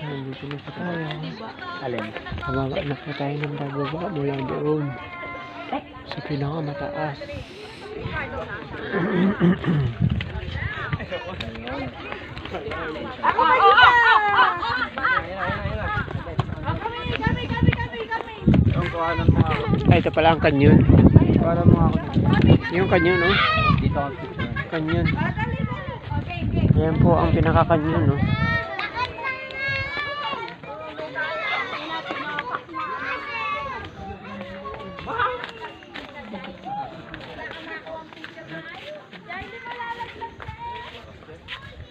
Nandito na po tayo. Alin? Kababa na po tayo ng bababa mula doon. Sa pinakamataas. Ako ba yun? Ay, ito pala ang kanyon. Para mo ako. Yung kanyon, no? Dito ako picture. Kanyon. Ayan po ang pinaka-kanyon, no?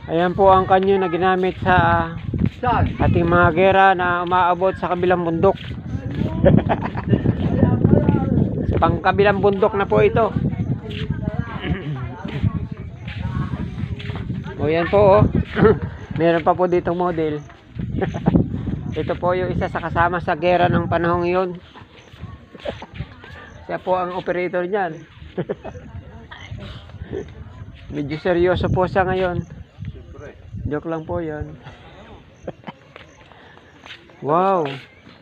Ayan po ang kanyon na ginamit sa ating mga gera na umaabot sa kabilang bundok. Pang kabilang bundok na po ito. O yan po, oh. Meron pa po ditong model. Ito po yung isa sa kasama sa gera ng panahong iyon. Siya po ang operator niyan. Medyo seryoso po siya ngayon. Joke lang po yan. Wow.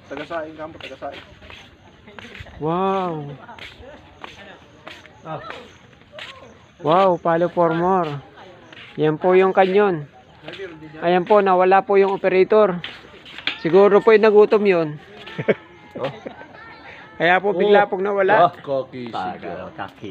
Tagasain ka mo, tagasain. Wow. Wow, follow for more. Yan po yung kanyon. Ayan po, nawala po yung operator. Siguro po yung nagutom yun. Kaya po bigla pong nawala. Kaki.